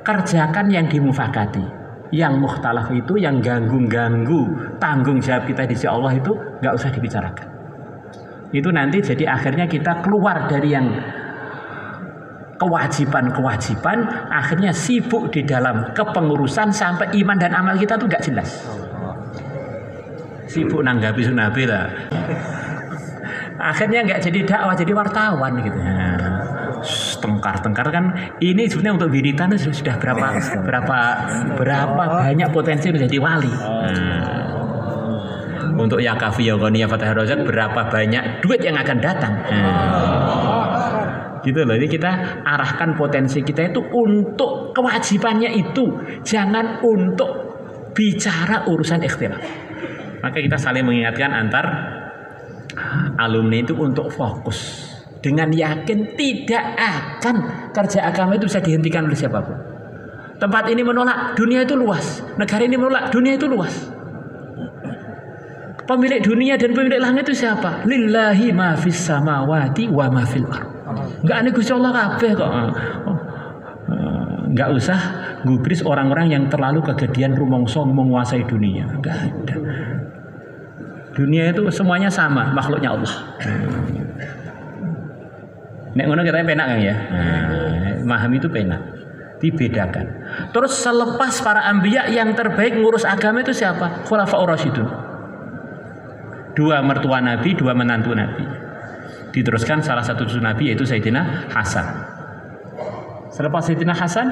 kerjakan yang dimufakati. Yang mukhtalaf itu, yang ganggu-ganggu tanggung jawab kita di sisi Allah itu nggak usah dibicarakan. Itu nanti jadi akhirnya kita keluar dari yang kewajiban-kewajiban, akhirnya sibuk di dalam kepengurusan sampai iman dan amal kita tuh nggak jelas. Sibuk nanggapi sunabi lah. Akhirnya nggak jadi dakwah, jadi wartawan gitu. Tengkar-tengkar kan ini sebenarnya untuk wiritan sudah berapa banyak potensi menjadi wali. Untuk ya kafi ya ghani ya fatah rozak berapa banyak duit yang akan datang. Gitu loh. Jadi kita arahkan potensi kita itu untuk kewajibannya itu, jangan untuk bicara urusan ikhtilaf. Maka kita saling mengingatkan antar alumni itu untuk fokus. Dengan yakin tidak akan kerja agama itu bisa dihentikan oleh siapapun. Tempat ini menolak, dunia itu luas. Negara ini menolak, dunia itu luas. Pemilik dunia dan pemilik langit itu siapa? Lillahi ma fis samawati wa ma fil ardh. Enggak ada Gusti Allah kabeh kok. Enggak usah gubris orang-orang yang terlalu kegedean rumangsa menguasai dunia. Enggak ada. Dunia itu semuanya sama, makhluknya Allah. Nek ngono katanya penak kan ya. Memahami itu penak. Dibedakan. Terus selepas para anbiya yang terbaik ngurus agama itu siapa? Khulafaur Rasyidun. 2 mertua Nabi, 2 menantu Nabi. Diteruskan salah satu cucu Nabi yaitu Sayyidina Hasan. Selepas Sayyidina Hasan,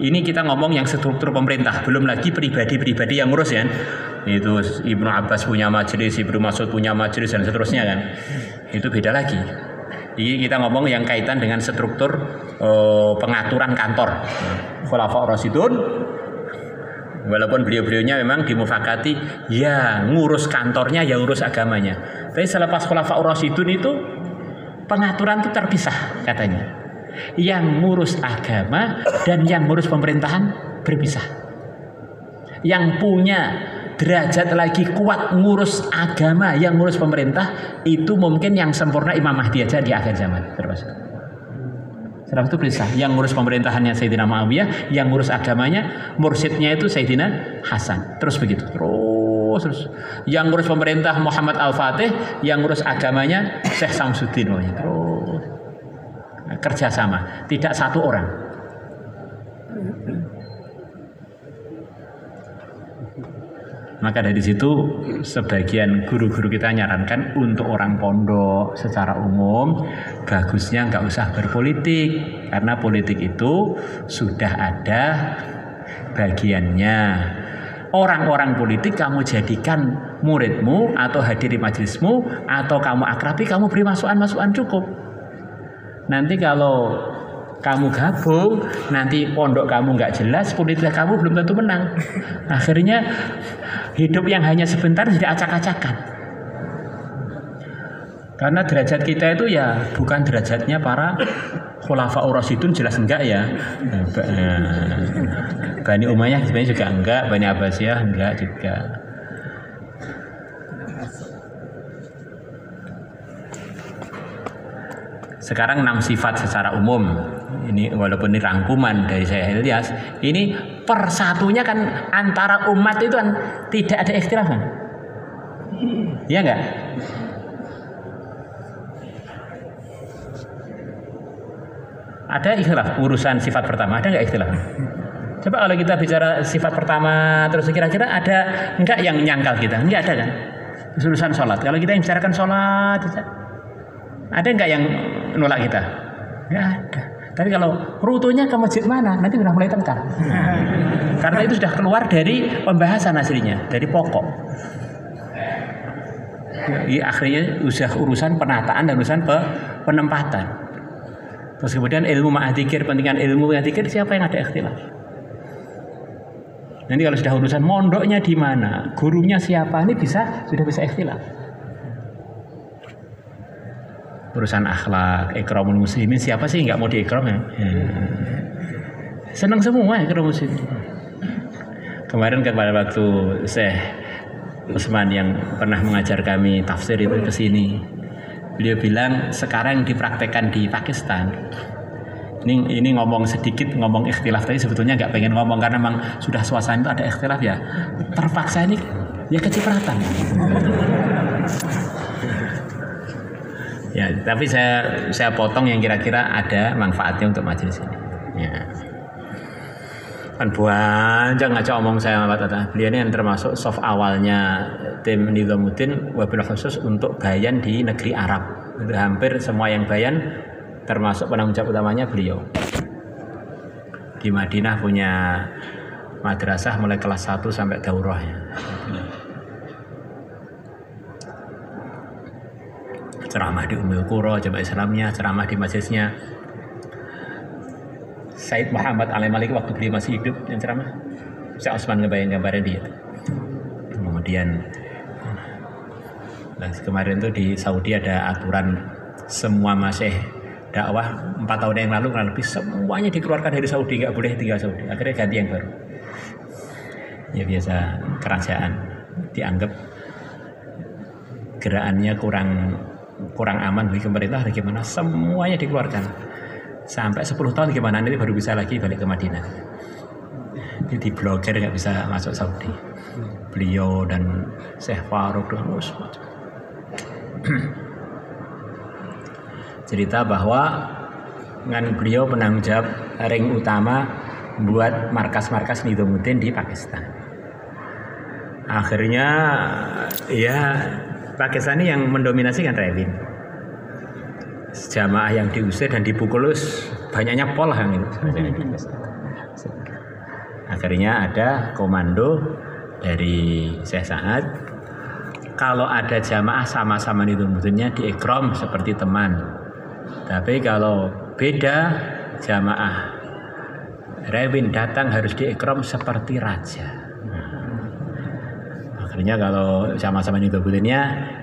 ini kita ngomong yang struktur pemerintah, belum lagi pribadi-pribadi yang ngurus ya. Itu Ibnu Abbas punya majelis, Ibnu Mas'ud punya majelis dan seterusnya kan. Itu beda lagi. Ini kita ngomong yang kaitan dengan struktur pengaturan kantor. Khulafaur Rasyidun, walaupun beliau-beliaunya memang dimufakati ya ngurus kantornya, ya ngurus agamanya. Tapi selepas Khulafaur Rasyidun itu pengaturan itu terpisah katanya. Yang ngurus agama dan yang ngurus pemerintahan berpisah. Yang punya derajat lagi kuat ngurus agama, yang ngurus pemerintah itu mungkin yang sempurna Imam Mahdi aja di akhir zaman. Setelah itu pisah. Yang ngurus pemerintahannya Sayyidina Muawiyah, yang ngurus agamanya mursyidnya itu Sayyidina Hasan. Terus begitu. Terus. Yang ngurus pemerintah Muhammad Al-Fatih, yang ngurus agamanya Syekh Samsuddin. Terus. Kerjasama, tidak satu orang. Maka dari situ sebagian guru-guru kita nyarankan untuk orang pondok secara umum bagusnya nggak usah berpolitik, karena politik itu sudah ada bagiannya. Orang-orang politik kamu jadikan muridmu atau hadiri majelismu atau kamu akrabi, kamu beri masukan-masukan cukup. Nanti kalau kamu gabung, nanti pondok kamu nggak jelas, politik kamu belum tentu menang. Akhirnya hidup yang hanya sebentar jadi acak-acakan. Karena derajat kita itu ya bukan derajatnya para Khulafaur Rasyidun, jelas enggak ya. Bani Umayyah sebenarnya juga enggak, Bani Abbasiyah enggak juga. Sekarang 6 sifat secara umum. Ini walaupun ini rangkuman dari saya Ilyas, ini persatunya kan antara umat itu kan tidak ada ikhtilaf kan? Iya enggak? Ada ikhtilaf urusan sifat pertama, ada enggak ikhtilaf? Coba kalau kita bicara sifat pertama terus kira-kira ada enggak yang nyangkal kita? Enggak ada kan? Urusan sholat. Kalau kita yang bicarakan sholat, ada enggak yang nolak kita? Enggak ada. Tapi kalau rutunya ke masjid mana, nanti sudah mulai tengkar. Karena itu sudah keluar dari pembahasan aslinya, dari pokok. Jadi akhirnya sudah urusan penataan dan urusan penempatan. Terus kemudian ilmu ma'adzikir, pentingan ilmu ma'adzikir, siapa yang ada ikhtilaf? Nanti kalau sudah urusan mondoknya di mana, gurunya siapa, ini sudah bisa ikhtilaf. Urusan akhlak, ikramul muslimin, siapa sih nggak mau diikram ya? Senang semua ikramul muslimin. Kemarin pada waktu Syekh Usman yang pernah mengajar kami tafsir itu ke sini, beliau bilang sekarang dipraktekkan di Pakistan Ini ngomong sedikit, ngomong ikhtilaf tadi sebetulnya nggak pengen ngomong karena memang sudah suasana itu ada ikhtilaf ya. Terpaksa ini ya kecipratan. Ya, tapi saya potong yang kira-kira ada manfaatnya untuk majelis ini. Ya. Kan jangan ngajak omong saya sama Pak Tata. Beliau ini yang termasuk soft awalnya tim Nizamuddin wabil khusus untuk bayan di negeri Arab. Hampir semua yang bayan termasuk penanggung jawab utamanya beliau. Di Madinah punya madrasah mulai kelas 1 sampai daurah ya. Ceramah di Ummul Qura, Jamaah Islamnya, ceramah di masjidnya Said Muhammad Al-Maliki waktu beliau masih hidup yang ceramah. Saya Osman ngebayang-gambarnya dia. Kemudian kemarin tuh di Saudi ada aturan semua masih dakwah 4 tahun yang lalu kurang lebih semuanya dikeluarkan dari Saudi, nggak boleh tinggal Saudi. Akhirnya ganti yang baru. Ya biasa kerajaan dianggap gerakannya kurang aman bagi pemerintah, bagaimana semuanya dikeluarkan. Sampai 10 tahun gimana nanti baru bisa lagi balik ke Madinah. Jadi blogger nggak bisa masuk Saudi. Beliau dan Syekh Faruk terus cerita bahwa dengan beliau penanggung jawab ring utama buat markas-markas Nizamuddin di Pakistan. Akhirnya ya Pakistan ini yang mendominasi kan Rewin. Jamaah yang diusir dan dipukul banyaknya pol yang itu. Akhirnya ada komando dari Syekh Sa'ad. Kalau ada jamaah sama-sama Nizamuddinnya di ikram seperti teman. Tapi kalau beda jamaah Rewin datang harus diikram seperti raja. Akhirnya kalau sama-sama Nizamuddinnya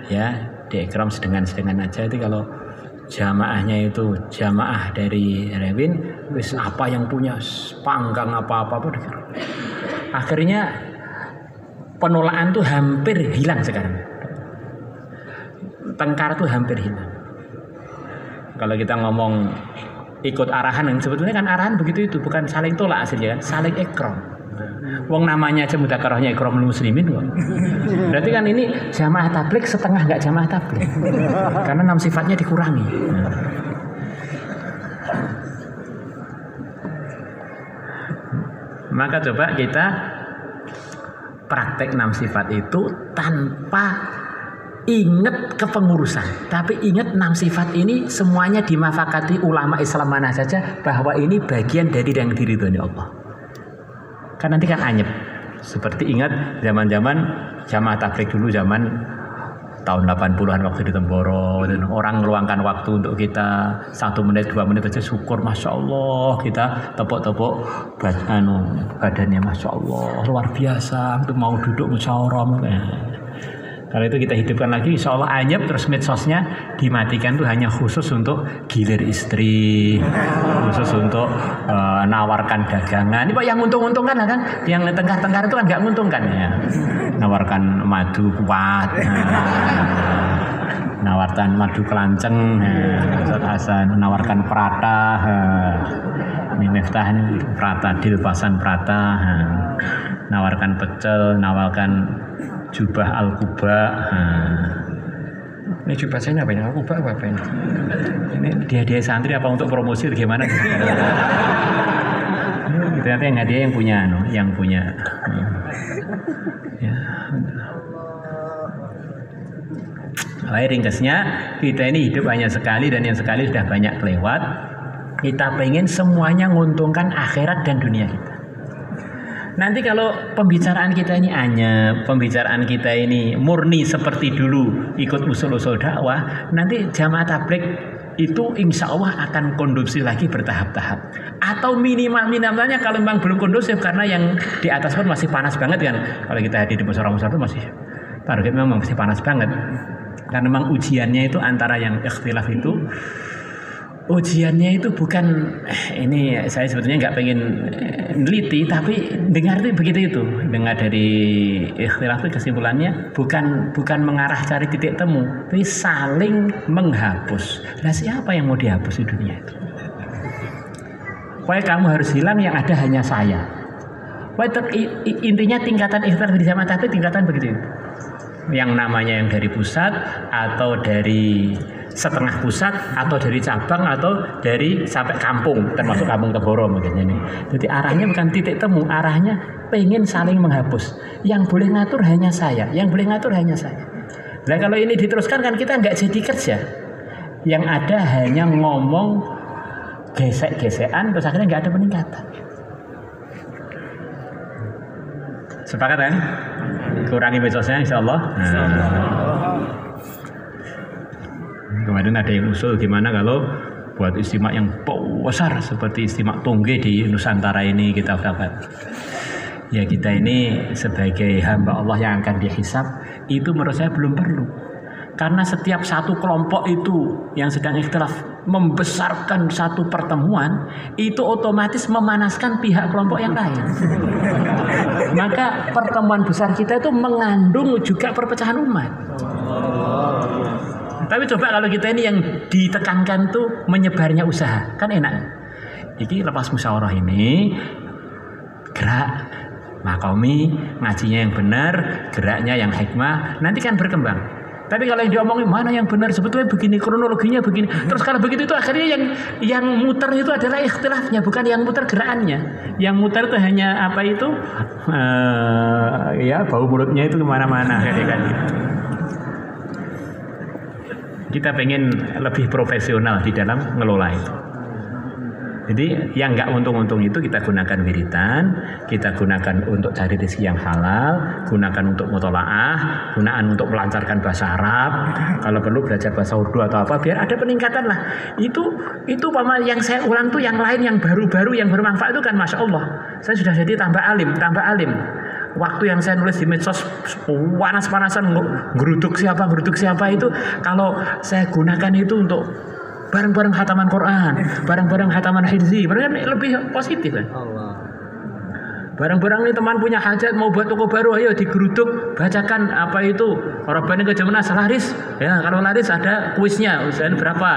ya diikram sedengan-sedengan aja. Itu kalau jamaahnya itu jamaah dari Rewin, wis apa yang punya panggang apa-apa pun. Akhirnya penolakan tuh hampir hilang sekarang. Tengkar tuh hampir hilang. Kalau kita ngomong ikut arahan, sebetulnya kan arahan begitu itu, bukan saling tolak aslinya kan, saling ikram. Wong namanya aja mudzakarahnya ikramul muslimin kok. Berarti kan ini jamaah tabligh setengah nggak jamaah tabligh. Karena 6 sifatnya dikurangi. Maka coba kita praktek 6 sifat itu tanpa ingat kepengurusan, tapi ingat 6 sifat ini semuanya dimafakati ulama Islam mana saja bahwa ini bagian dari yang diridhoi Allah. Kan nanti kan anyep. Seperti ingat zaman-zaman jamaah tabligh dulu, zaman tahun 80-an waktu di Temboro, dan orang meluangkan waktu untuk kita 1 menit 2 menit aja syukur, masya Allah, kita tepuk-tepuk badannya, masya Allah, luar biasa, untuk mau duduk musyawarah. Kalau itu kita hidupkan lagi, insya Allah anyep, terus medsosnya dimatikan tuh hanya khusus untuk gilir istri, khusus untuk nawarkan dagangan. Ini Pak yang untung-untungkan kan, yang tengkar-tengkar itu kan nggak menguntungkan ya. Nawarkan madu kuat, nawarkan madu kelanceng, nawarkan prata, ini Miftah ini prata, dilpasan prata, nawarkan pecel, nawarkan jubah al-kuba. Ini jubah saya apa ini? Al-kuba apa ini? Ini dia santri apa untuk promosi atau gimana? Ini ternyata yang hadiah yang punya. Ya. Ringkasnya kita ini hidup hanya sekali, dan yang sekali sudah banyak kelewat. Kita pengen semuanya menguntungkan akhirat dan dunia kita. Nanti kalau pembicaraan kita ini anyep, pembicaraan kita ini murni seperti dulu ikut usul-usul dakwah, nanti jamaah tabligh itu insya Allah akan kondusif lagi bertahap-tahap. Atau minimalnya kalau memang belum kondusif karena yang di atas pun masih panas banget kan. Kalau kita hadir di musyawarah itu masih target memang masih panas banget. Karena memang ujiannya itu antara yang ikhtilaf itu, ujiannya itu bukan ini saya sebetulnya nggak pengen neliti, tapi dengar itu begitu itu, dengar dari ikhtilaf itu kesimpulannya bukan mengarah cari titik temu, tapi saling menghapus. Nah siapa yang mau dihapus di dunia itu? Pokoknya kamu harus hilang, yang ada hanya saya. Intinya tingkatan ikhtilaf di zaman tabi'in tingkatan begitu. Yang namanya yang dari pusat atau dari setengah pusat atau dari cabang atau dari sampai kampung, termasuk kampung Teboro mungkin ini. Jadi arahnya bukan titik temu, arahnya pengen saling menghapus. Yang boleh ngatur hanya saya, yang boleh ngatur hanya saya. Nah kalau ini diteruskan kan kita nggak jadi kerja. Yang ada hanya ngomong gesek-gesekan, terus akhirnya nggak ada peningkatan. Sepakat kan? Kurangi medsosnya insya Allah. Kemarin ada yang usul gimana kalau buat istimak yang besar seperti istimak Tungge di Nusantara ini kita dapat. Ya kita ini sebagai hamba Allah yang akan dihisab itu menurut saya belum perlu. Karena setiap satu kelompok itu yang sedang ikhtilaf membesarkan satu pertemuan, itu otomatis memanaskan pihak kelompok yang lain. Maka pertemuan besar kita itu mengandung juga perpecahan umat. Tapi coba kalau kita ini yang ditekankan tuh menyebarnya usaha, kan enak. Iki lepas musyawarah ini gerak makomi, ngajinya yang benar, geraknya yang hikmah, nanti kan berkembang. Tapi kalau yang diomongin mana yang benar sebetulnya begini, kronologinya begini. Terus kalau begitu itu akhirnya yang muter itu adalah ikhtilafnya, bukan yang muter gerakannya. Yang muter itu hanya apa itu? Ya bau mulutnya itu kemana-mana kayak gitu. Kita pengen lebih profesional di dalam ngelola itu. Jadi yang nggak untung-untung itu kita gunakan wiridan, kita gunakan untuk cari rezeki yang halal, gunakan untuk mutolaah, gunakan untuk melancarkan bahasa Arab. Kalau perlu belajar bahasa Urdu atau apa, biar ada peningkatan lah. Itu paman yang saya ulang tuh yang lain yang baru-baru yang bermanfaat itu kan masya Allah. Saya sudah jadi tambah alim. Waktu yang saya nulis di medsos panas-panasan geruduk siapa itu kalau saya gunakan itu untuk bareng-bareng khataman Quran, bareng-bareng khataman hifzi, lebih positif kan? Bareng-bareng nih teman punya hajat mau buat toko baru, ayo digeruduk, bacakan apa itu Rabbani ke Jamaah laris. Ya kalau laris ada kuisnya, usahain berapa?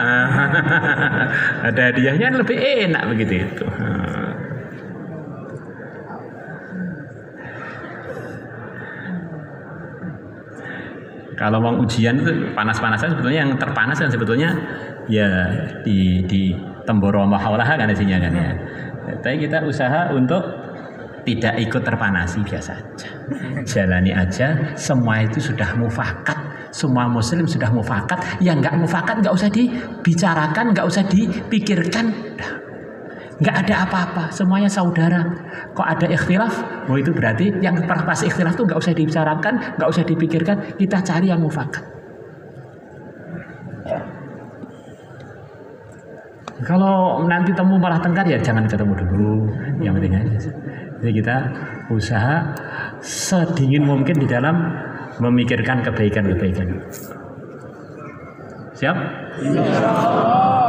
Ada hadiahnya, lebih enak begitu itu. Kalau mau ujian itu panas-panasan sebetulnya yang terpanas kan sebetulnya ya di Temboro Mahawalaha kan isinya kan ya. Tapi kita usaha untuk tidak ikut terpanasi biasa aja. Jalani aja, semua itu sudah mufakat. Semua muslim sudah mufakat. Yang nggak mufakat nggak usah dibicarakan, nggak usah dipikirkan. Nggak ada apa-apa, semuanya saudara. Kok ada ikhtilaf? Oh itu berarti yang pas ikhtilaf itu nggak usah dibicarakan, nggak usah dipikirkan. Kita cari yang mufakat. Kalau nanti temu malah tengkar ya jangan ketemu dulu. Yang penting aja. Jadi kita usaha sedingin mungkin di dalam memikirkan kebaikan-kebaikan. Siap? Insya Allah.